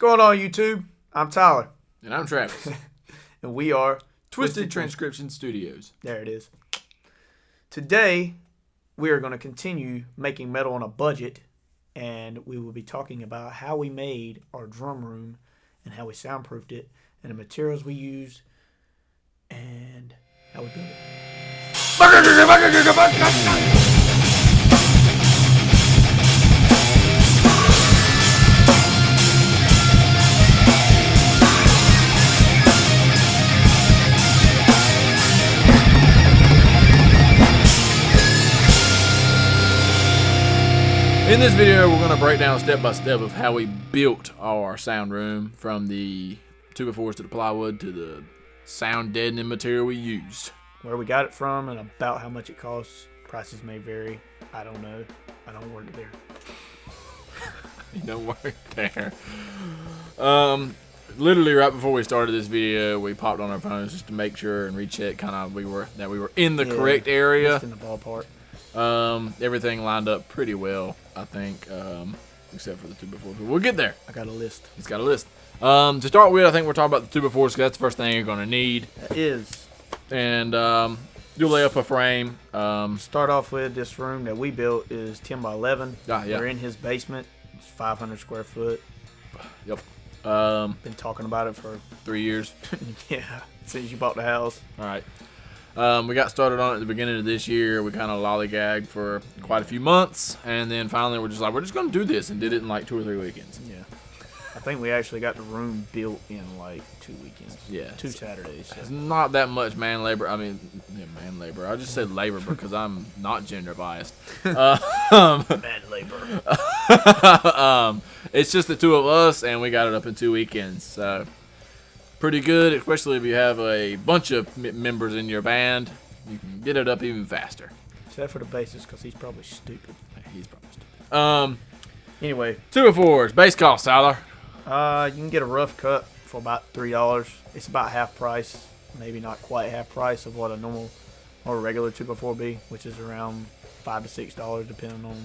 going on, YouTube? I'm Tyler. And I'm Travis. And we are Twisted Transcription Studios. There it is. Today, we are going to continue making metal on a budget, and we will be talking about how we made our drum room and how we soundproofed it, and the materials we used, and how we built it. In this video, we're going to break down step by step of how we built our sound room, from the 2x4s to the plywood to the sound deadening material we used. Where we got it from and about how much it costs. Prices may vary. I don't know. I don't work there. You don't work there. Literally right before we started this video, we popped on our phones just to make sure and recheck that we were in the correct area. Just in the ballpark. Everything lined up pretty well, I think, except for the 2x4s. But we'll get there. I got a list. He's got a list. To start with, I think we're talking about the 2x4s because that's the first thing you're going to need. That is. And you'll lay up a frame. Start off with this room that we built is 10 by 11. Yeah. We're in his basement. It's 500 square foot. Yep. Been talking about it for 3 years. yeah, since you bought the house. All right. We got started on it at the beginning of this year. We kind of lollygagged for quite a few months, and then finally we're just going to do this, and did it in like 2 or 3 weekends. Yeah. I think we actually got the room built in like 2 weekends. Yeah. 2 Saturdays. So. It's not that much man labor. I mean, man labor. I just said labor because I'm not gender biased. Man labor. It's just the two of us, and we got it up in 2 weekends. So pretty good, especially if you have a bunch of members in your band. You can get it up even faster. Except for the bassist, because he's probably stupid. He's probably stupid. Anyway. 2x4s. Base cost, Tyler. You can get a rough cut for about $3. It's about half price, maybe not quite half price of what a normal or a regular 2x4 be, which is around $5 to $6 depending on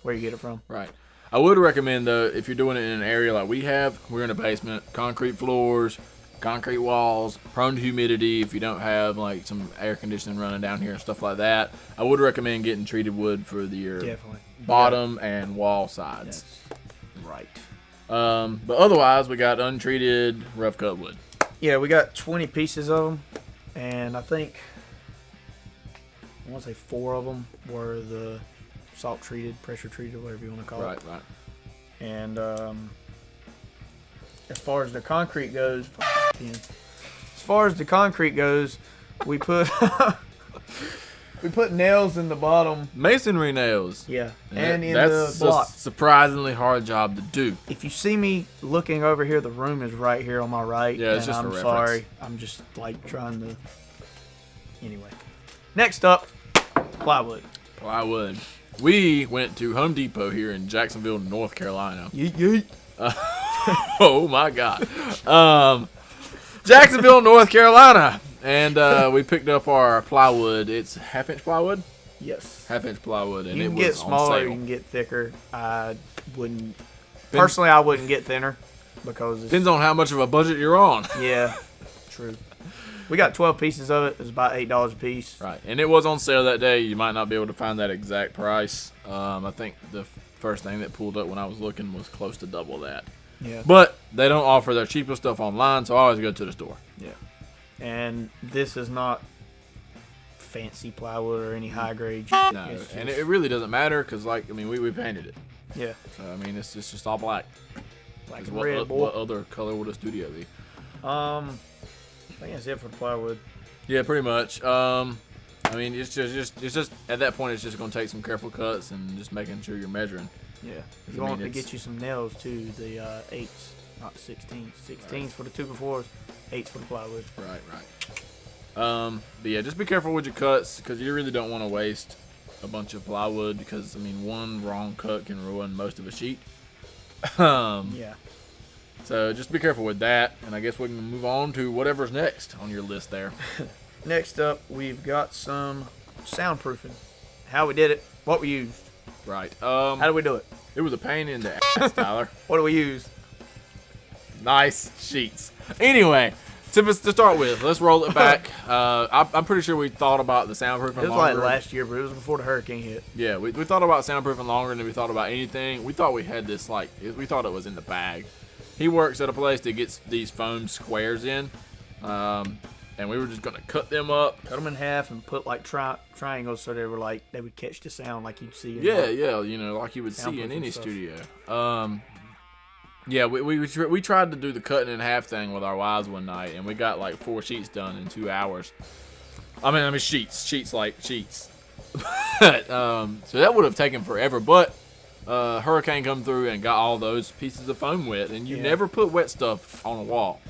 where you get it from. Right. I would recommend, though, if you're doing it in an area like we have, we're in a basement, concrete floors, concrete walls, prone to humidity. If you don't have like some air conditioning running down here and stuff like that, I would recommend getting treated wood for your bottom and wall sides. That's right. But otherwise, we got untreated rough cut wood. Yeah, we got 20 pieces of them, and I think I want to say 4 of them were the salt treated, pressure treated, whatever you want to call it. Right. And as far as the concrete goes, we put we put nails in the bottom. Masonry nails. Yeah, and in that's the block. A surprisingly hard job to do. If you see me looking over here, the room is right here on my right. Yeah, it's just I'm a sorry. I'm just like trying to. Anyway, next up, plywood. Plywood. We went to Home Depot here in Jacksonville, North Carolina. Yeet. Oh my God. Jacksonville, North Carolina. And we picked up our plywood. It's 1/2-inch plywood? Yes. 1/2-inch plywood. And you it can was get smaller, on sale. you can get thicker. I wouldn't. Personally, I wouldn't get thinner because it's, depends on how much of a budget you're on. Yeah, true. We got 12 pieces of it. It was about $8 a piece. Right. And it was on sale that day. You might not be able to find that exact price. I think the first thing that pulled up when I was looking was close to double that. Yeah. But they don't offer their cheapest stuff online, so I always go to the store. Yeah. And this is not fancy plywood or any high grade. No, and it really doesn't matter because, like, I mean, we painted it. Yeah. So, I mean, it's just all black. Black and what, red, boy. What other color would a studio be? I think that's it for the plywood. Yeah, pretty much. I mean, it's just at that point, it's just gonna take some careful cuts and just making sure you're measuring. Yeah. You want to get you some nails too. The 8s, not the 16s. 16s right. For the 2x4s, 8s for the plywood. Right. But yeah, just be careful with your cuts because you really don't want to waste a bunch of plywood because I mean, one wrong cut can ruin most of a sheet. Yeah. So just be careful with that, and I guess we can move on to whatever's next on your list there. Next up, we've got some soundproofing. How we did it, what we used. Right. How do we do it? It was a pain in the ass, Tyler. What do we use? Nice sheets. Anyway, to start with, let's roll it back. I'm pretty sure we thought about the soundproofing. It was like last year, but it was before the hurricane hit. Yeah, we thought about soundproofing longer than we thought about anything. We thought we had this we thought it was in the bag. He works at a place that gets these foam squares in, and we were just gonna cut them up, Cut them in half and put like triangles so they would catch the sound like you'd see. Yeah, like you would see in any studio. Yeah, we tried to do the cutting in half thing with our wives one night, and we got like 4 sheets done in 2 hours. I mean sheets like sheets. So that would have taken forever, but hurricane come through and got all those pieces of foam wet, and you never put wet stuff on a wall.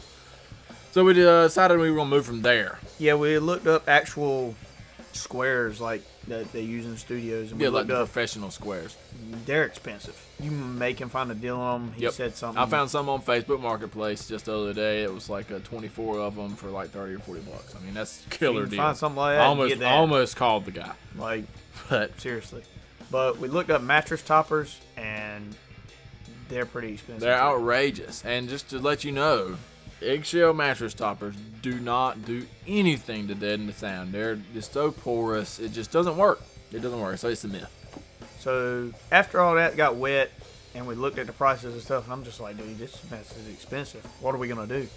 So we decided we were gonna move from there. Yeah, we looked up actual squares like that they use in studios, and we like looked the up. professional squares. They're expensive. You can find a deal on them. He said something. I found some on Facebook Marketplace just the other day. It was like 24 of them for like $30 or $40. I mean, that's a killer deal. Find something like that. Almost called the guy. But seriously. But we looked up mattress toppers, and they're pretty expensive. They're outrageous. And just to let you know, eggshell mattress toppers do not do anything to deaden the sound. They're just so porous. It just doesn't work. It doesn't work. So it's a myth. So after all that got wet, and we looked at the prices and stuff, and I'm just like, dude, this mess is expensive. What are we gonna do?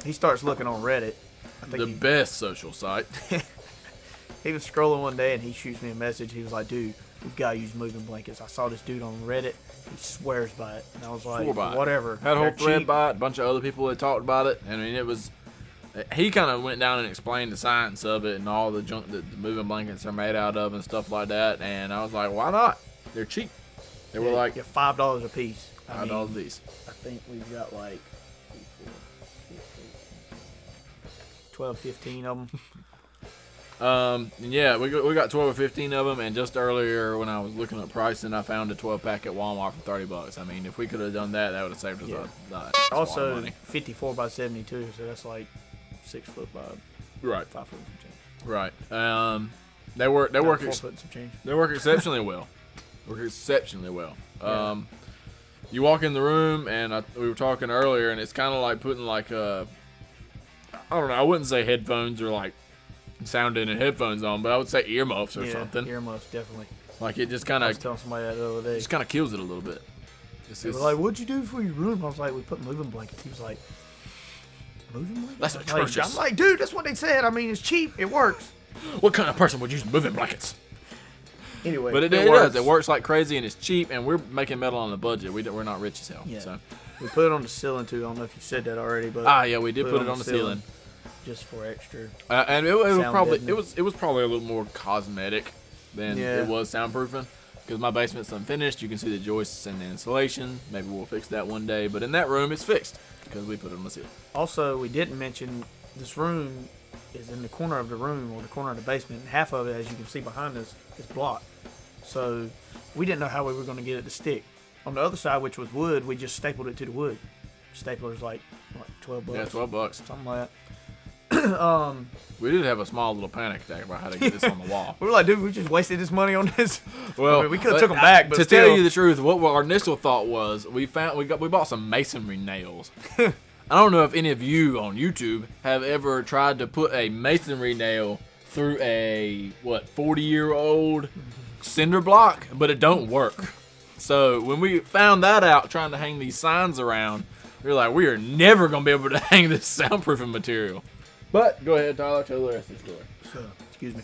He starts looking on Reddit. The best social site. He was scrolling one day, and he shoots me a message. He was like, dude, we've got to use moving blankets. I saw this dude on Reddit. He swears by it. And I was like, whatever. Had a whole thread by it. A bunch of other people had talked about it. I mean, it was... He kind of went down and explained the science of it and all the junk that the moving blankets are made out of and stuff like that. And I was like, why not? They're cheap. They were like... Yeah, $5 a piece. $5 a piece. I think we've got like 12, 15 of them. Yeah, we got 12 or 15 of them, and just earlier when I was looking at pricing, I found a 12-pack at Walmart for $30. I mean, if we could have done that, that would have saved us a lot Also, of money. 54 by 72, so that's like 6 foot by 5 foot some change. Right. They work 4 foot some change. They work exceptionally well. You walk in the room, and we were talking earlier, and it's kind of like putting like I don't know. I wouldn't say headphones or like sounding and headphones on, but I would say earmuffs or something. Earmuffs, definitely. Like it just kind of. I was telling somebody that the other day. Just kind of kills it a little bit. They were like, "What'd you do for your room?" I was like, "We put moving blankets." He was like, "Moving blankets?" That's atrocious. I'm like, "Dude, that's what they said. I mean, it's cheap. It works." What kind of person would use moving blankets? Anyway, but it does. It works like crazy, and it's cheap, and we're making metal on the budget. We're not rich as hell. Yeah. So. We put it on the ceiling too. I don't know if you said that already, but yeah, we did put it on the ceiling. Just for extra. And it was probably a little more cosmetic than it was soundproofing, because my basement's unfinished. You can see the joists and the insulation. Maybe we'll fix that one day. But in that room, it's fixed because we put it on the ceiling. Also, we didn't mention this room is in the corner of the room or the corner of the basement. And half of it, as you can see behind us, is blocked. So we didn't know how we were going to get it to stick. On the other side, which was wood, we just stapled it to the wood. Stapler's like $12. Yeah, $12. Something like that. We did have a small little panic attack about how to get this on the wall. We were like, dude, we just wasted this money on this. Well, I mean, we could have took them back, but to still. tell you the truth, what our initial thought was, we bought some masonry nails. I don't know if any of you on YouTube have ever tried to put a masonry nail through a 40-year-old cinder block, but it don't work. So when we found that out, trying to hang these signs around, we were like, we are never gonna be able to hang this soundproofing material. But go ahead, Tyler, tell the rest of the story. So, excuse me.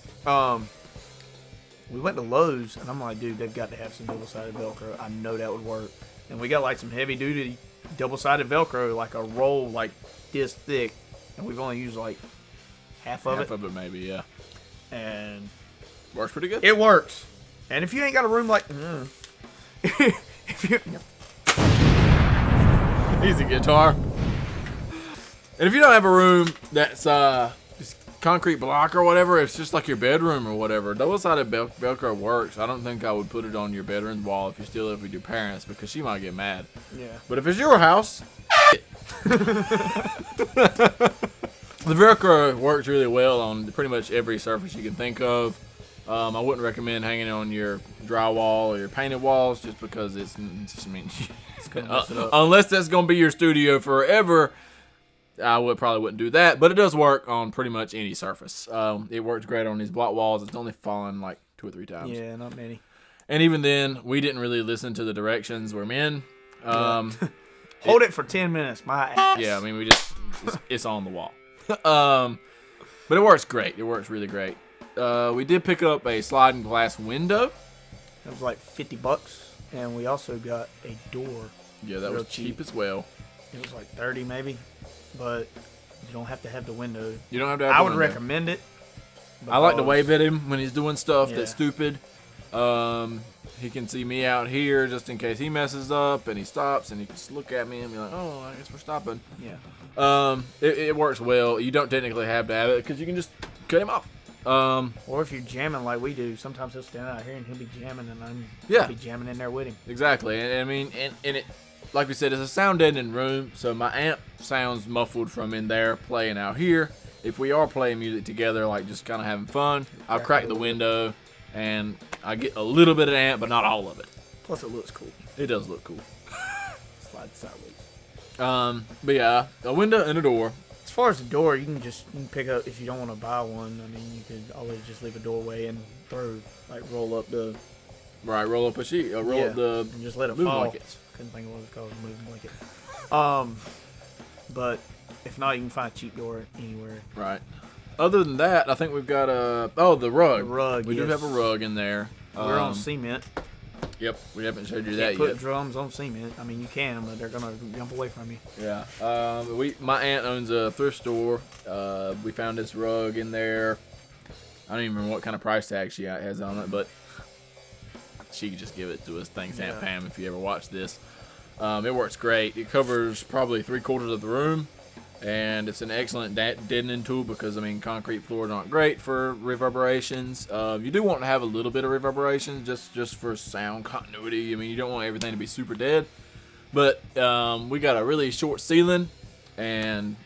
We went to Lowe's, and I'm like, dude, they've got to have some double-sided Velcro. I know that would work. And we got like some heavy-duty double-sided Velcro, like a roll like this thick, and we've only used like half of it. Half of it, maybe, yeah. And works pretty good. It works. And if you ain't got a room like, if you, easy guitar. And if you don't have a room that's just concrete block or whatever, it's just like your bedroom or whatever, double-sided Velcro works. I don't think I would put it on your bedroom wall if you still live with your parents, because she might get mad. Yeah. But if it's your house, the Velcro works really well on pretty much every surface you can think of. I wouldn't recommend hanging it on your drywall or your painted walls, just because It's gonna mess it up. Unless that's gonna be your studio forever, probably wouldn't do that. But it does work on pretty much any surface. It works great on these block walls. It's only fallen like 2 or 3 times. Yeah, not many. And even then, we didn't really listen to the directions we're in. Hold it for 10 minutes, my ass. Yeah, I mean, it's on the wall. But it works great. It works really great. We did pick up a sliding glass window. It was like $50, and we also got a door. Yeah, that was cheap as well. It was like 30 maybe, but you don't have to have the window. You don't have to have I the would window. recommend it. I like to wave at him when he's doing stuff Yeah. that's stupid. He can see me out here just in case he messes up, and he stops, and he can just look at me and be like, "Oh, I guess we're stopping." Yeah. It works well. You don't technically have to have it because you can just cut him off. Or if you're jamming like we do, sometimes he'll stand out here and he'll be jamming, and I'll be jamming in there with him. Exactly, and I mean, and it, like we said, it's a sound deadening room, so my amp sounds muffled from in there playing out here. If we are playing music together, like just kind of having fun, I'll crack the window, and I get a little bit of amp, but not all of it. Plus, it looks cool. It does look cool. Slide sideways. But yeah, a window and a door. As far as the door, you can pick up if you don't want to buy one. I mean, you could always just leave a doorway and roll up the Roll up a sheet, roll up the and just let it moving fall. blankets. Couldn't think of what it's called, a moving blanket. But if not, you can find a cheap door anywhere. Right. Other than that, I think we've got the rug. The rug. We do have a rug in there. We're on cement. Yep, we haven't showed you You that can't put yet. drums on cement. I mean, you can, but they're gonna jump away from you. Yeah. My aunt owns a thrift store. We found this rug in there. I don't even remember what kind of price tag she has on it, but she could just give it to us. Thanks, Aunt Pam, if you ever watch this. It works great. It covers probably 3/4 of the room, and it's an excellent deadening tool because, I mean, concrete floors aren't great for reverberations. You do want to have a little bit of reverberation just for sound continuity. I mean, you don't want everything to be super dead. But we got a really short ceiling and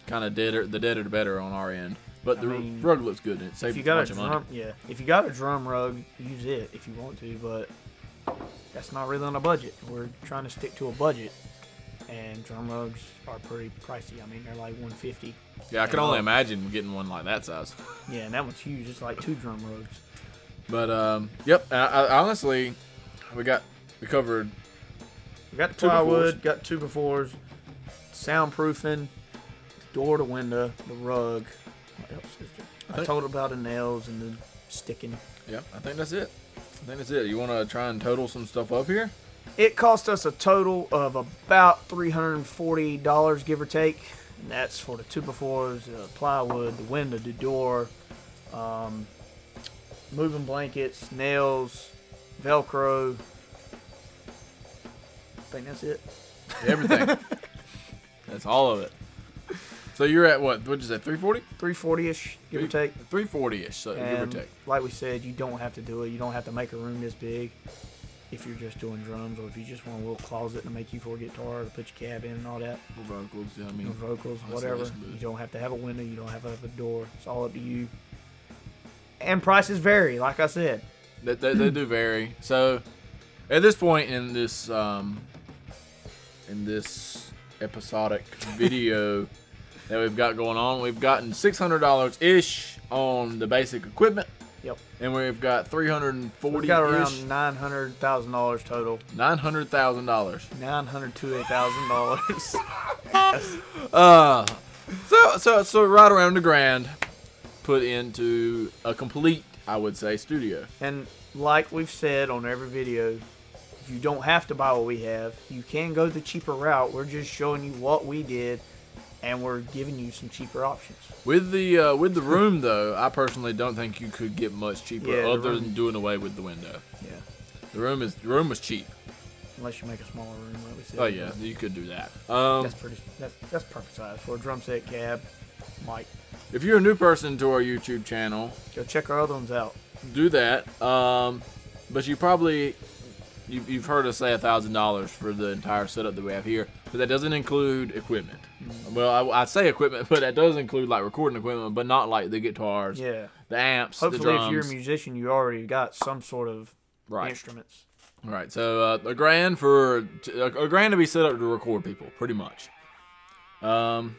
kind of deader. The deader the better on our end. But the rug looks good. And it saves a bunch of money. If you got a drum rug, use it if you want to. But that's not really on a budget. We're trying to stick to a budget, and drum rugs are pretty pricey. I mean, they're like $150. Yeah, I can only imagine getting one like that size. Yeah, and that one's huge. It's like 2 drum rugs. But yep. I honestly, we covered. We got the plywood, got 2x4s, soundproofing, door to window, the rug. What else is there? I told about the nails and the sticking. Yep, I think that's it. You want to try and total some stuff up here? It cost us a total of about $340, give or take. And that's for the 2x4s, the plywood, the window, the door, moving blankets, nails, Velcro. I think that's it. Everything. That's all of it. So you're at what? What'd you say? 340? 340-ish, give or take. 340-ish, so give or And take. like we said, you don't have to do it. You don't have to make a room this big if you're just doing drums, or if you just want a little closet to make you for a guitar to put your cab in and all that. Vocals, yeah, I mean, Or vocals, whatever. You don't have to have a window. You don't have to have a door. It's all up to you. And prices vary, like I said. They do vary. So at this point in this episodic video that we've got going on, we've gotten $600 ish on the basic equipment. Yep. And we've got $340. We've got around $900,000 total. $900,000. $928,000. So right around the grand put into a complete, I would say, studio. And like we've said on every video, you don't have to buy what we have. You can go the cheaper route. We're just showing you what we did, and we're giving you some cheaper options. With the room though, I personally don't think you could get much cheaper other than doing away with the window. Yeah. The room was cheap. Unless you make a smaller room, like we said. Oh yeah, you could do that. That's perfect size for a drum set, cab, mic. If you're a new person to our YouTube channel, Go check our other ones out. do that. But you've heard us say $1,000 for the entire setup that we have here, but that doesn't include equipment. Well, I say equipment, but that does include like recording equipment, but not like the guitars, Yeah. the amps, Hopefully, the drums. if you're a musician, you already got some sort of Right. instruments. All right, so a grand to be set up to record people, pretty much. And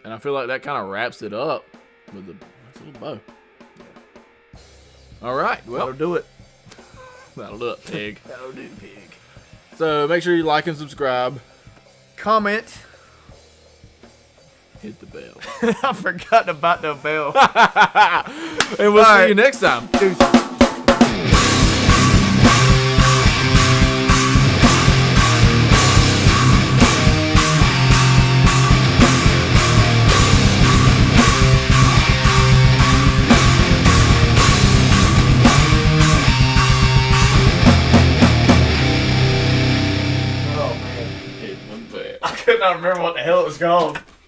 I feel like that kind of wraps it up with a nice little bow. All right, well, That'll do it. that'll do it, pig. That'll do, pig. So make sure you like and subscribe. Comment. Hit the bell. I forgot about the bell. And we'll see right. you next time. Deuces. Hit the bell. I could not remember what the hell it was called.